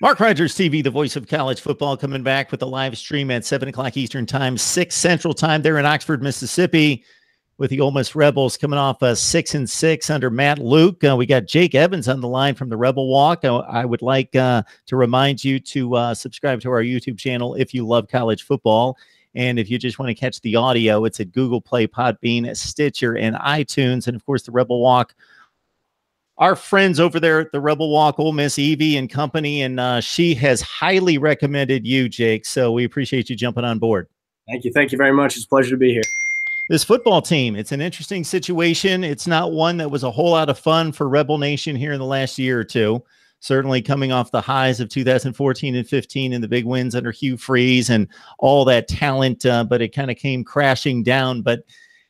Mark Rogers TV, the voice of college football, coming back with a live stream at 7 o'clock Eastern Time, 6 Central Time there in Oxford, Mississippi, with the Ole Miss Rebels coming off 6-6 under Matt Luke. We got Jake Evans on the line from the Rebel Walk. I would like to remind you to subscribe to our YouTube channel if you love college football. And if you just want to catch the audio, it's at Google Play, Podbean, Stitcher, and iTunes. And, of course, the Rebel Walk. Our friends over there at the Rebel Walk, Ole Miss Evie and company, and she has highly recommended you, Jake. So we appreciate you jumping on board. Thank you. Thank you very much. It's a pleasure to be here. This football team, it's an interesting situation. It's not one that was a whole lot of fun for Rebel Nation here in the last year or two. Certainly coming off the highs of 2014 and 15 and the big wins under Hugh Freeze and all that talent, but it kind of came crashing down. But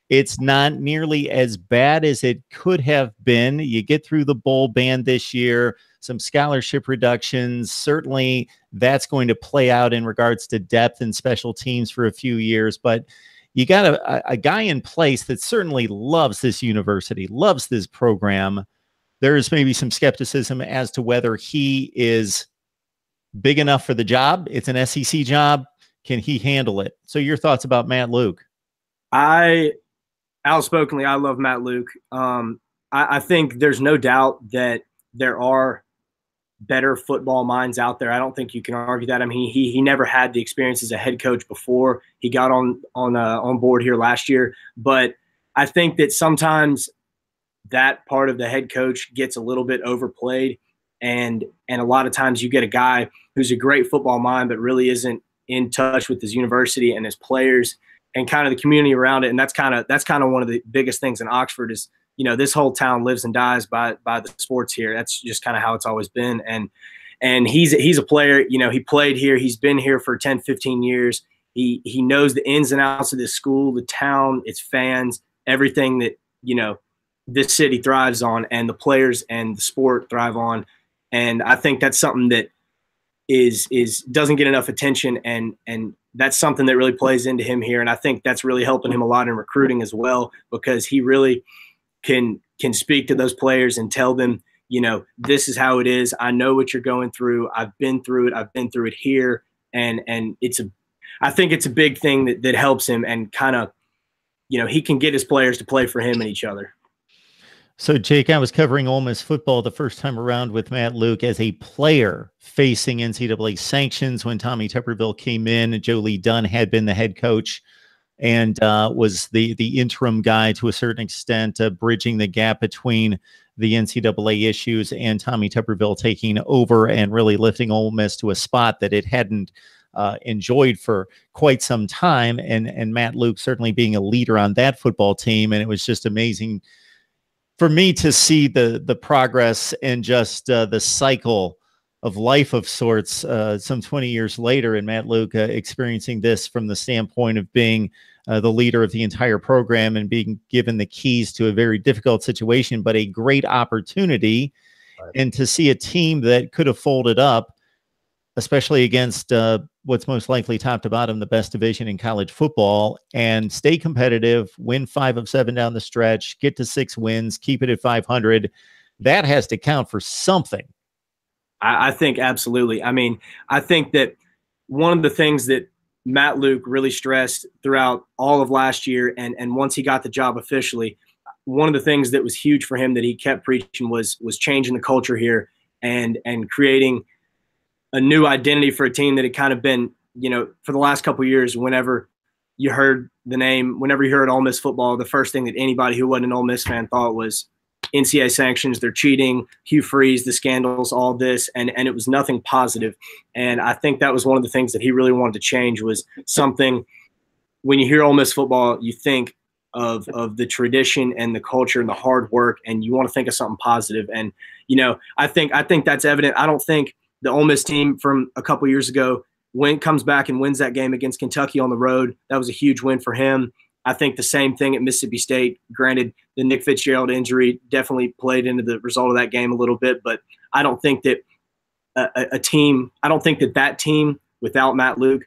it's not nearly as bad as it could have been. You get through the bowl ban this year, some scholarship reductions. Certainly that's going to play out in regards to depth and special teams for a few years. But you got a guy in place that certainly loves this university, loves this program. There's maybe some skepticism as to whether he is big enough for the job. It's an SEC job. Can he handle it? So your thoughts about Matt Luke? Outspokenly, I love Matt Luke. I think there's no doubt that there are better football minds out there. I don't think you can argue that. I mean, he never had the experience as a head coach before he got on board here last year. But I think that sometimes that part of the head coach gets a little bit overplayed, and a lot of times you get a guy who's a great football mind but really isn't in touch with his university and his players and kind of the community around it. And that's kind of one of the biggest things in Oxford is, you know, this whole town lives and dies by the sports here. That's just kind of how it's always been. And he's a player, you know, he played here. He's been here for 10, 15 years. He knows the ins and outs of this school, the town, its fans, everything that, you know, this city thrives on and the players and the sport thrive on. And I think that's something that doesn't get enough attention, and that's something that really plays into him here. And I think that's really helping him a lot in recruiting as well, because he really can speak to those players and tell them, you know, this is how it is. I know what you're going through. I've been through it. I've been through it here. And I think it's a big thing that helps him, and kind of, you know, he can get his players to play for him and each other. So, Jake, I was covering Ole Miss football the first time around with Matt Luke as a player facing NCAA sanctions when Tommy Tuberville came in. Joe Lee Dunn had been the head coach and was the interim guy to a certain extent, bridging the gap between the NCAA issues and Tommy Tuberville taking over and really lifting Ole Miss to a spot that it hadn't enjoyed for quite some time. And Matt Luke certainly being a leader on that football team. And it was just amazing for me to see the progress and just the cycle of life of sorts some 20 years later, and Matt Luke experiencing this from the standpoint of being the leader of the entire program and being given the keys to a very difficult situation, but a great opportunity. Right. And to see a team that could have folded up, especially against what's most likely top to bottom, the best division in college football, and stay competitive, win 5 of 7 down the stretch, get to 6 wins, keep it at 500. That has to count for something. I think absolutely. I mean, I think that one of the things that Matt Luke really stressed throughout all of last year, and once he got the job officially, one of the things that was huge for him that he kept preaching was changing the culture here and creating a new identity for a team that had kind of been, you know, for the last couple of years, whenever you heard the name, whenever you heard Ole Miss football, the first thing that anybody who wasn't an Ole Miss fan thought was NCAA sanctions, they're cheating, Hugh Freeze, the scandals, all this, and it was nothing positive. And I think that was one of the things that he really wanted to change, was something, when you hear Ole Miss football, you think of the tradition and the culture and the hard work, and you want to think of something positive. And, you know, I think that's evident. I don't think the Ole Miss team from a couple years ago comes back and wins that game against Kentucky on the road. That was a huge win for him. I think the same thing at Mississippi State. Granted, the Nick Fitzgerald injury definitely played into the result of that game a little bit, but I don't think that that team without Matt Luke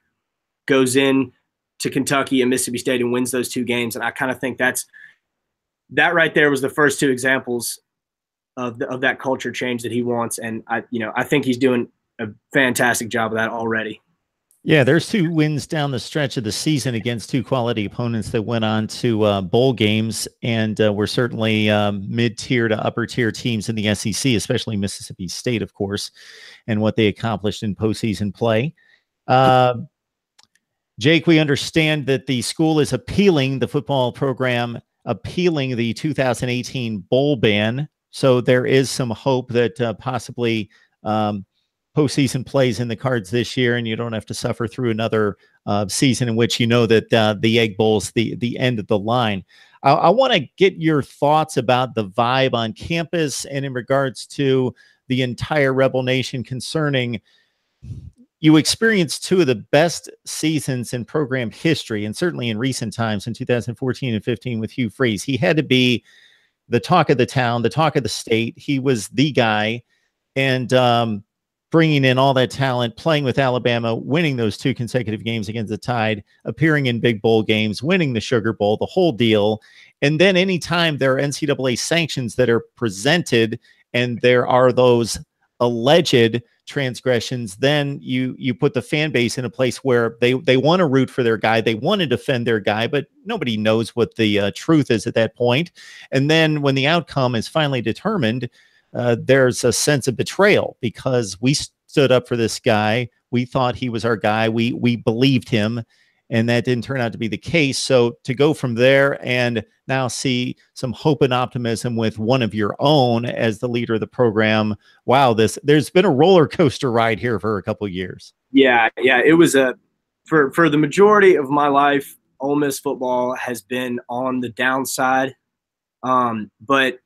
goes in to Kentucky and Mississippi State and wins those 2 games. And I kind of think that right there was the first 2 examples of that culture change that he wants. And I think he's doing a fantastic job of that already. Yeah, there's 2 wins down the stretch of the season against 2 quality opponents that went on to bowl games, and were certainly mid-tier to upper-tier teams in the SEC, especially Mississippi State, of course, and what they accomplished in postseason play. Uh, Jake, we understand that the school is appealing, the football program appealing the 2018 bowl ban. So there is some hope that possibly postseason plays in the cards this year, and you don't have to suffer through another season in which you know that the Egg Bowl's the end of the line. I want to get your thoughts about the vibe on campus and in regards to the entire Rebel Nation concerning you experienced 2 of the best seasons in program history, and certainly in recent times in 2014 and 15 with Hugh Freeze. He had to be the talk of the town, the talk of the state. He was the guy, and bringing in all that talent, playing with Alabama, winning those 2 consecutive games against the Tide, appearing in big bowl games, winning the Sugar Bowl, the whole deal. And then anytime there are NCAA sanctions that are presented and there are those alleged transgressions, then you put the fan base in a place where they want to root for their guy, they want to defend their guy, but nobody knows what the truth is at that point. And then when the outcome is finally determined, there's a sense of betrayal because we stood up for this guy, we thought he was our guy, we believed him, and that didn't turn out to be the case. So to go from there and now see some hope and optimism with one of your own as the leader of the program, wow, there's been a roller coaster ride here for a couple of years. Yeah, it was for the majority of my life, Ole Miss football has been on the downside. But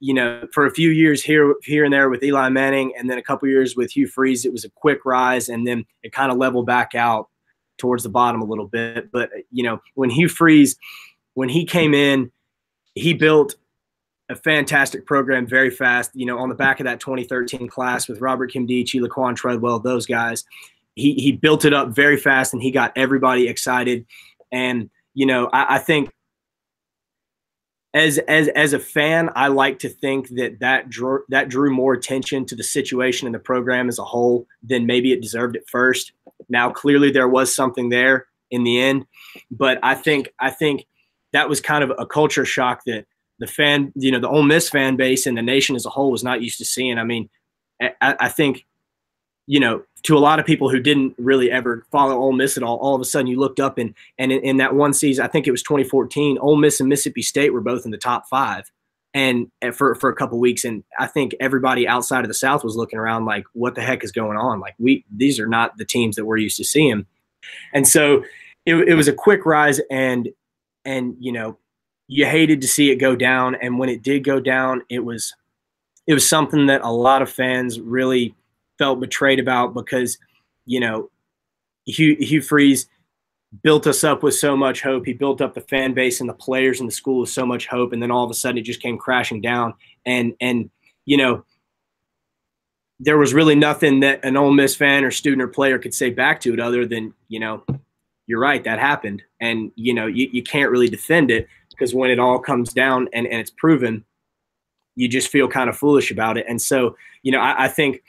for a few years here and there with Eli Manning, and then a couple years with Hugh Freeze, it was a quick rise, and then it kind of leveled back out towards the bottom a little bit. But when Hugh Freeze, when he came in, he built a fantastic program very fast. On the back of that 2013 class with Robert Kimdichie, Laquan Treadwell, those guys, he built it up very fast, and he got everybody excited. And I think as a fan, I like to think that drew more attention to the situation in the program as a whole than maybe it deserved at first. Now, clearly there was something there in the end, but I think that was kind of a culture shock that the Ole Miss fan base and the nation as a whole was not used to seeing. I mean, I think, to a lot of people who didn't really ever follow Ole Miss at all of a sudden you looked up and in that one season, I think it was 2014, Ole Miss and Mississippi State were both in the top 5 and for a couple of weeks. And I think everybody outside of the South was looking around like, what the heck is going on? Like these are not the teams that we're used to seeing. And so it was a quick rise, and you hated to see it go down. And when it did go down, it was something that a lot of fans really felt betrayed about, because Hugh Freeze built us up with so much hope. He built up the fan base and the players and the school with so much hope, and then all of a sudden it just came crashing down. And there was really nothing that an Ole Miss fan or student or player could say back to it other than you're right, that happened, and you can't really defend it, because when it all comes down and it's proven, you just feel kind of foolish about it. And so I think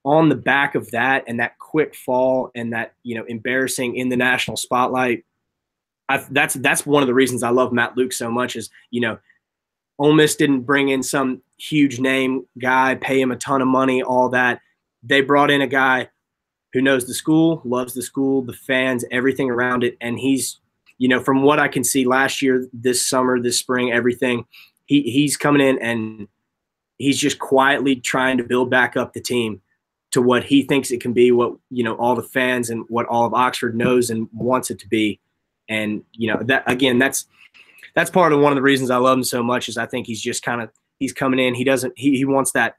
on the back of that and that quick fall and that, embarrassing in the national spotlight, that's one of the reasons I love Matt Luke so much is, Ole Miss didn't bring in some huge name guy, pay him a ton of money, all that. They brought in a guy who knows the school, loves the school, the fans, everything around it. And he's, from what I can see last year, this summer, this spring, everything, he's coming in and he's just quietly trying to build back up the team to what he thinks it can be, what, all the fans and what all of Oxford knows and wants it to be. And, that again, that's part of one of the reasons I love him so much is I think he's just he's coming in. He wants that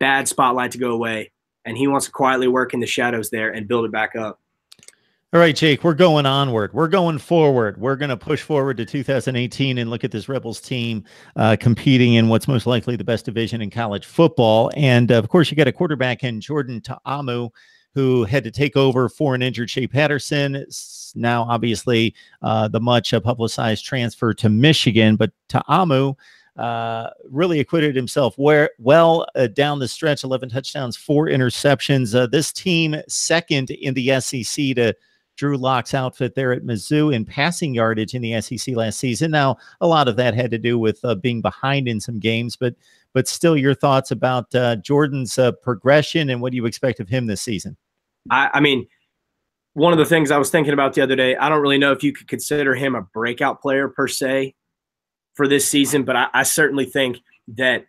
bad spotlight to go away, and he wants to quietly work in the shadows there and build it back up. All right, Jake, we're going onward. We're going forward. We're going to push forward to 2018 and look at this Rebels team competing in what's most likely the best division in college football. And, of course, you got a quarterback in Jordan Ta'amu who had to take over for an injured Shea Patterson. Now, obviously, the much publicized transfer to Michigan. But Ta'amu really acquitted himself down the stretch, 11 touchdowns, 4 interceptions. This team second in the SEC to Drew Lock's outfit there at Mizzou in passing yardage in the SEC last season. Now, a lot of that had to do with being behind in some games, but still, your thoughts about Jordan's progression and what do you expect of him this season? I mean, one of the things I was thinking about the other day, I don't really know if you could consider him a breakout player per se for this season, but I certainly think that,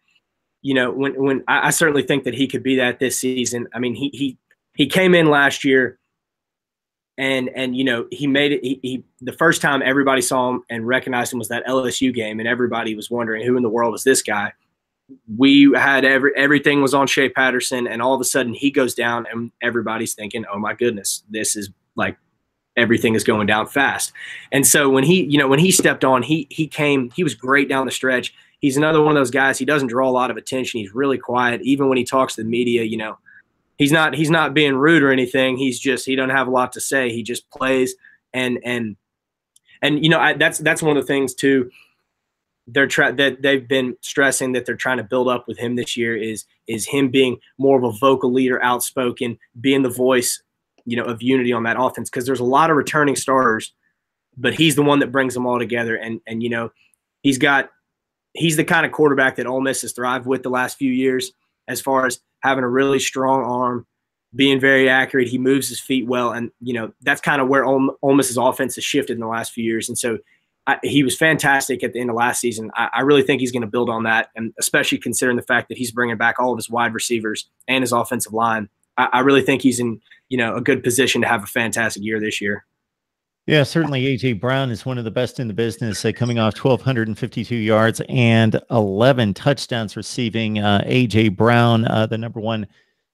when I certainly think that he could be that this season. I mean, he came in last year and he made it. He the first time everybody saw him and recognized him was that LSU game, and everybody was wondering who in the world is this guy. We had everything was on Shea Patterson, and all of a sudden he goes down, and everybody's thinking, "Oh my goodness, this is like everything is going down fast." And so when he stepped on, he was great down the stretch. He's another one of those guys. He doesn't draw a lot of attention. He's really quiet, even when he talks to the media. He's not being rude or anything. He doesn't have a lot to say. He just plays, and that's one of the things too. That they've been stressing that they're trying to build up with him this year is him being more of a vocal leader, outspoken, being the voice, of unity on that offense, because there's a lot of returning starters, but he's the one that brings them all together. And he's the kind of quarterback that Ole Miss has thrived with the last few years, as far as having a really strong arm, being very accurate. He moves his feet well, and that's kind of where Ole Miss's offense has shifted in the last few years. And so he was fantastic at the end of last season. I really think he's going to build on that, and especially considering the fact that he's bringing back all of his wide receivers and his offensive line. I really think he's in a good position to have a fantastic year this year. Yeah, certainly A.J. Brown is one of the best in the business, coming off 1,252 yards and 11 touchdowns receiving. A.J. Brown, the number one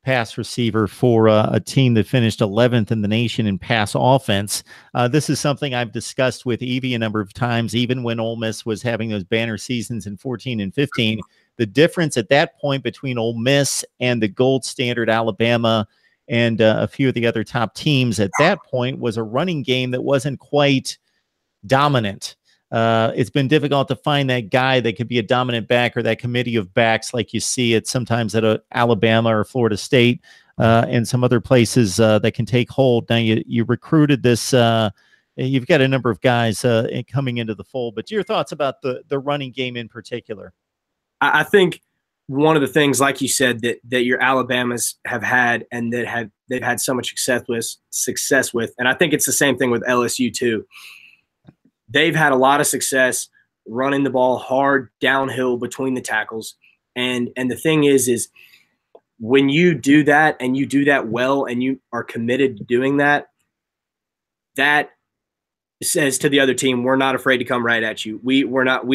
pass receiver for a team that finished 11th in the nation in pass offense. This is something I've discussed with Evie a number of times, even when Ole Miss was having those banner seasons in 14 and 15. The difference at that point between Ole Miss and the gold standard Alabama and a few of the other top teams at that point was a running game that wasn't quite dominant. It's been difficult to find that guy that could be a dominant back, or that committee of backs like you see it sometimes at Alabama or Florida State and some other places that can take hold. Now you recruited this. You've got a number of guys coming into the fold, but your thoughts about the running game in particular? I think one of the things, like you said, that your Alabamas have had and that they've had so much success with, and I think it's the same thing with LSU too. They've had a lot of success running the ball hard downhill between the tackles, and the thing is when you do that and you do that well and you are committed to doing that, that says to the other team, we're not afraid to come right at you. We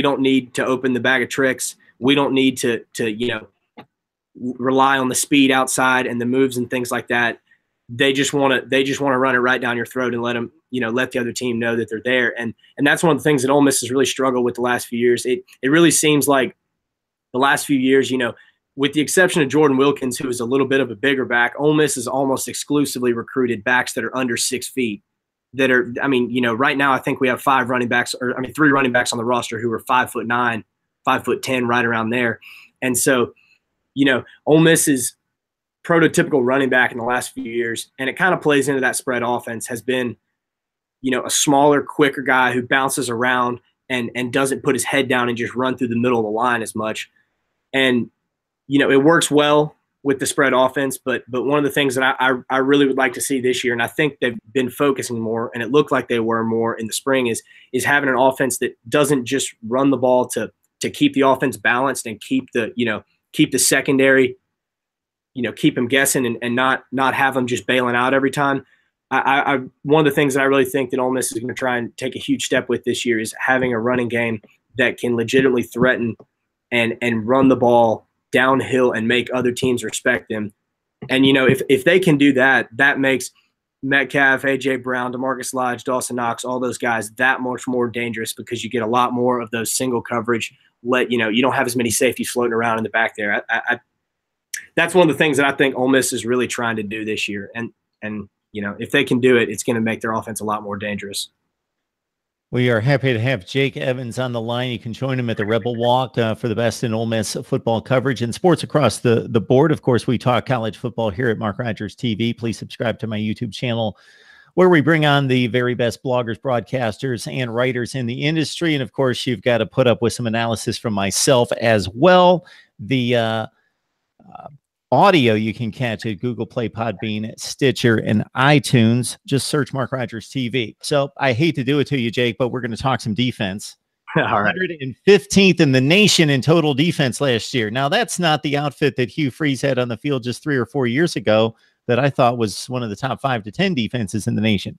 don't need to open the bag of tricks. We don't need to rely on the speed outside and the moves and things like that. They just want to run it right down your throat and let the other team know that they're there. And that's one of the things that Ole Miss has really struggled with the last few years. It really seems like the last few years, with the exception of Jordan Wilkins, who is a little bit of a bigger back, Ole Miss has almost exclusively recruited backs that are under 6 feet. Right now I think we have 3 running backs on the roster who are 5'9", 5'10", right around there. And so, Ole Miss's prototypical running back in the last few years, and it kind of plays into that spread offense, has been, a smaller, quicker guy who bounces around and doesn't put his head down and just run through the middle of the line as much. And, it works well with the spread offense, but one of the things that I really would like to see this year, and I think they've been focusing more, and it looked like they were more in the spring, is having an offense that doesn't just run the ball to keep the offense balanced and keep the secondary, keep them guessing and not have them just bailing out every time. One of the things that I really think that Ole Miss is going to try and take a huge step with this year is having a running game that can legitimately threaten and run the ball downhill and make other teams respect them. And, if they can do that, that makes Metcalf, A.J. Brown, DeMarcus Lodge, Dawson Knox, all those guys that much more dangerous, because you get a lot more of those single coverage. You don't have as many safeties floating around in the back there. That's one of the things that I think Ole Miss is really trying to do this year. And if they can do it, it's going to make their offense a lot more dangerous. We are happy to have Jake Evans on the line. You can join him at the Rebel Walk for the best in Ole Miss football coverage and sports across the board. Of course, we talk college football here at Mark Rogers TV. Please subscribe to my YouTube channel, where we bring on the very best bloggers, broadcasters, and writers in the industry. And of course, you've got to put up with some analysis from myself as well. The audio you can catch at Google Play, Podbean, Stitcher, and iTunes. Just search Mark Rogers TV. So I hate to do it to you, Jake, but we're going to talk some defense. All right. 115th in the nation in total defense last year. Now, that's not the outfit that Hugh Freeze had on the field just 3 or 4 years ago that I thought was one of the top 5 to 10 defenses in the nation.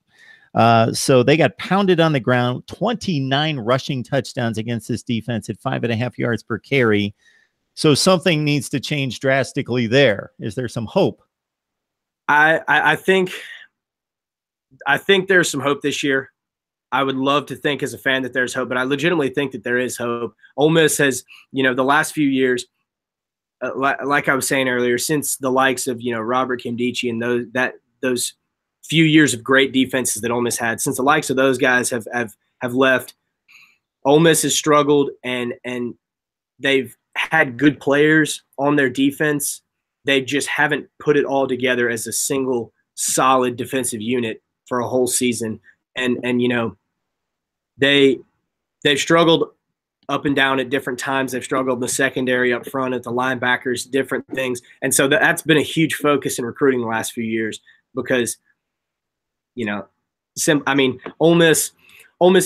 So they got pounded on the ground, 29 rushing touchdowns against this defense at 5.5 yards per carry. So something needs to change drastically there. Is there some hope? I think there's some hope this year. I would love to think as a fan that there's hope, but I legitimately think that there is hope. Ole Miss has, the last few years, like I was saying earlier, since the likes of, Robert Kimdichie and those few years of great defenses that Ole Miss had, since the likes of those guys have left, Ole Miss has struggled, and they've had good players on their defense. They just haven't put it all together as a single solid defensive unit for a whole season. And they've struggled up and down at different times. They've struggled in the secondary, up front, at the linebackers, different things. And so that's been a huge focus in recruiting the last few years because, Ole Miss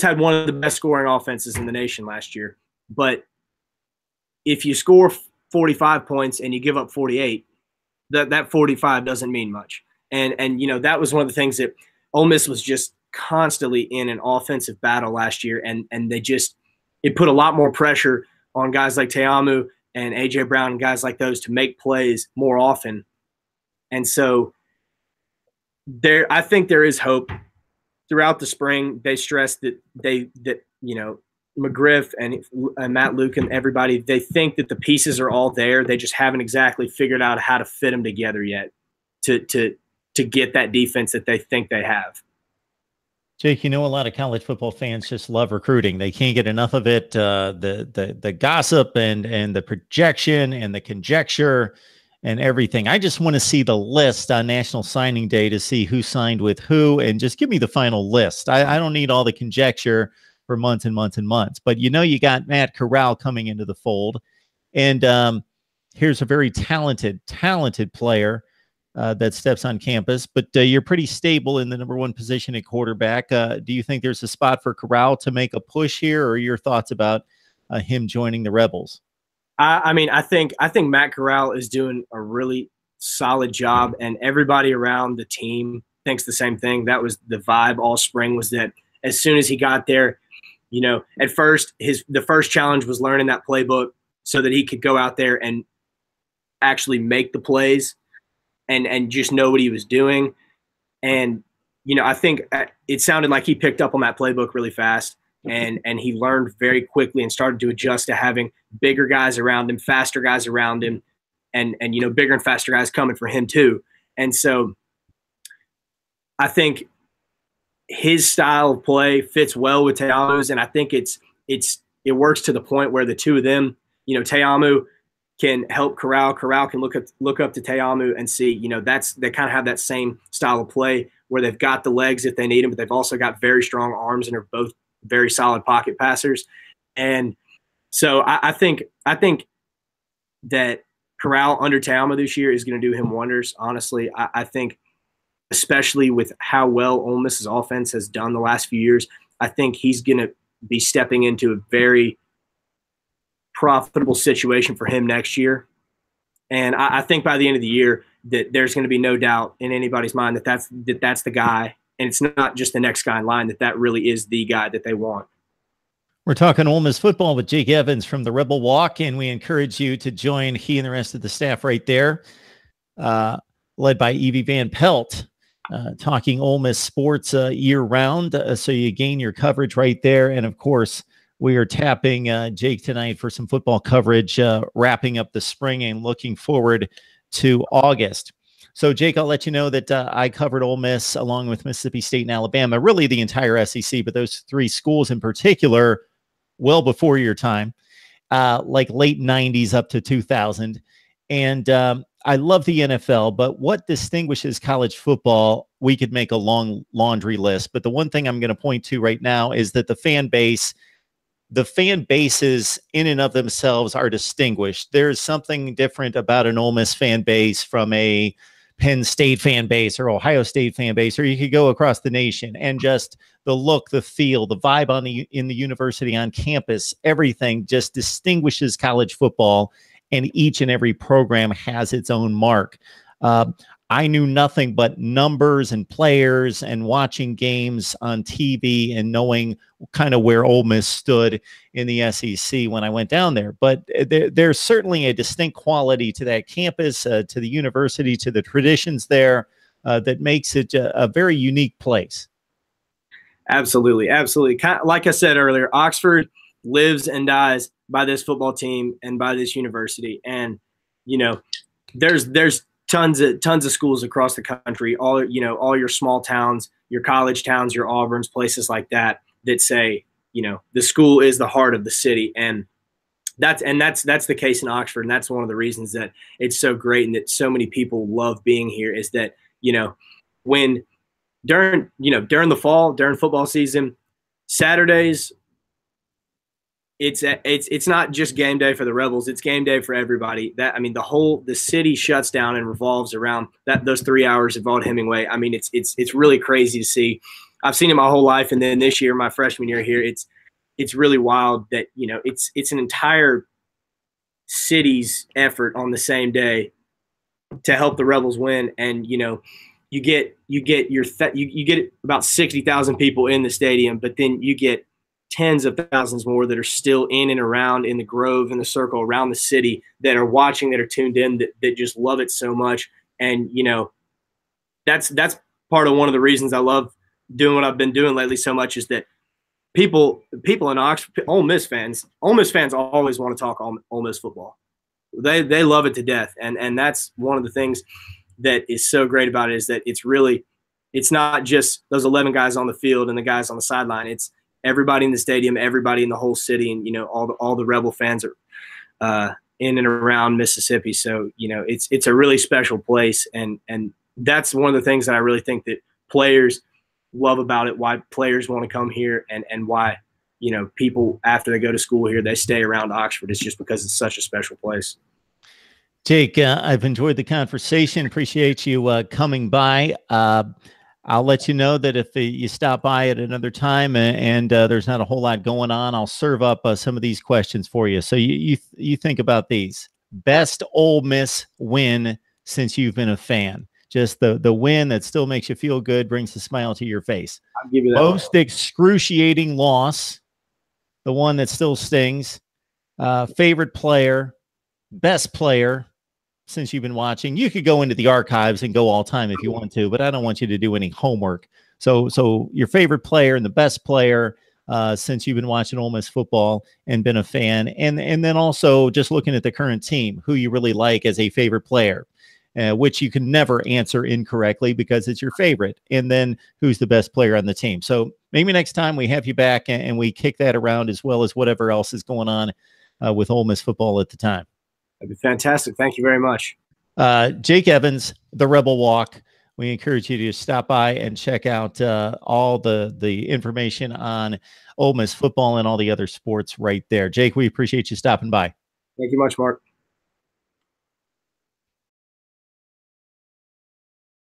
had one of the best scoring offenses in the nation last year. But if you score 45 points and you give up 48, that 45 doesn't mean much. And that was one of the things that Ole Miss was just constantly in an offensive battle last year, and it put a lot more pressure on guys like Te'amu and A.J. Brown and guys like those to make plays more often. And so I think there is hope. Throughout the spring, they stressed that McGriff and Matt Luke and everybody, they think that the pieces are all there. They just haven't exactly figured out how to fit them together yet to get that defense that they think they have. Jake, a lot of college football fans just love recruiting. They can't get enough of it. The gossip and the projection and the conjecture and everything. I just want to see the list on National Signing Day to see who signed with who, and just give me the final list. I don't need all the conjecture for months and months and months. But you got Matt Corral coming into the fold. And here's a very talented player that steps on campus. But you're pretty stable in the #1 position at quarterback. Do you think there's a spot for Corral to make a push here, or your thoughts about him joining the Rebels? I think Matt Corral is doing a really solid job, and everybody around the team thinks the same thing. That was the vibe all spring, was that as soon as he got there, at first the first challenge was learning that playbook so that he could go out there and actually make the plays and just know what he was doing. And, I think it sounded like he picked up on that playbook really fast, and he learned very quickly and started to adjust to having bigger guys around him, faster guys around him, and bigger and faster guys coming for him too. And so I think his style of play fits well with Te'amu's, and I think it works to the point where the two of them, Te'amu can help Corral. Corral can look up to Te'amu and see, they kind of have that same style of play where they've got the legs if they need them, but they've also got very strong arms and are both very solid pocket passers. And so I think that Corral under Te'amu this year is going to do him wonders. Honestly, I think, especially with how well Ole Miss's offense has done the last few years, I think he's going to be stepping into a very profitable situation for him next year. And I think by the end of the year that there's going to be no doubt in anybody's mind that that's the guy, and it's not just the next guy in line, that really is the guy that they want. We're talking Ole Miss football with Jake Evans from the Rebel Walk, and we encourage you to join he and the rest of the staff right there, led by Evie Van Pelt, talking Ole Miss sports year-round, so you gain your coverage right there. And, of course, we are tapping Jake tonight for some football coverage, wrapping up the spring and looking forward to August. So, Jake, I'll let you know that I covered Ole Miss along with Mississippi State and Alabama, really the entire SEC, but those three schools in particular, well before your time, like late 90s up to 2000. And I love the NFL, but what distinguishes college football, we could make a long laundry list. But the one thing I'm going to point to right now is that the fan bases in and of themselves are distinguished. There's something different about an Ole Miss fan base from a Penn State fan base or Ohio State fan base, or you could go across the nation, and just the look, the feel, the vibe in the university, on campus, everything just distinguishes college football, and each and every program has its own mark. I knew nothing but numbers and players and watching games on TV and knowing kind of where Ole Miss stood in the SEC when I went down there. But there's certainly a distinct quality to that campus, to the university, to the traditions there that makes it a very unique place. Absolutely. Absolutely. Like I said earlier, Oxford lives and dies by this football team and by this university. And, you know, there's tons of schools across the country, all your small towns, your college towns, your Auburns, places like that say, you know, the school is the heart of the city. And that's the case in Oxford. And that's one of the reasons that it's so great and that so many people love being here, is that, you know, when during the fall, during football season, Saturdays, it's not just game day for the Rebels. It's game day for everybody. The city shuts down and revolves around those 3 hours of Vaught-Hemingway. I mean, it's really crazy to see. I've seen it my whole life, and then this year, my freshman year here, it's really wild that, you know, it's an entire city's effort on the same day to help the Rebels win. And, you know, you get about 60,000 people in the stadium, but then you get tens of thousands more that are still in and around in the Grove, in the circle around the city, that are watching, that are tuned in, that just love it so much. And, you know, that's part of one of the reasons I love doing what I've been doing lately so much, is that people in Oxford, Ole Miss fans always want to talk Ole Miss football. They love it to death. And that's one of the things that is so great about it, is that it's not just those 11 guys on the field and the guys on the sideline. It's everybody in the stadium, everybody in the whole city, and, you know, all the Rebel fans are in and around Mississippi. So, you know, it's a really special place, and that's one of the things that I really think that players love about it, why players want to come here, and why, you know, people, after they go to school here, they stay around Oxford. It's just because it's such a special place. Jake, I've enjoyed the conversation. Appreciate you coming by. I'll let you know that if you stop by at another time and there's not a whole lot going on, I'll serve up some of these questions for you. So you think about these. Best Ole Miss win since you've been a fan. Just the win that still makes you feel good, brings a smile to your face. I'll give you that. Most excruciating loss, the one that still stings. Favorite player, best player since you've been watching. You could go into the archives and go all time if you want to, but I don't want you to do any homework. So your favorite player and the best player since you've been watching Ole Miss football and been a fan, and then also just looking at the current team, who you really like as a favorite player. Which you can never answer incorrectly because it's your favorite. And then who's the best player on the team. So maybe next time we have you back and we kick that around, as well as whatever else is going on with Ole Miss football at the time. That'd be fantastic. Thank you very much. Jake Evans, the Rebel Walk. We encourage you to stop by and check out all the information on Ole Miss football and all the other sports right there. Jake, we appreciate you stopping by. Thank you much, Mark.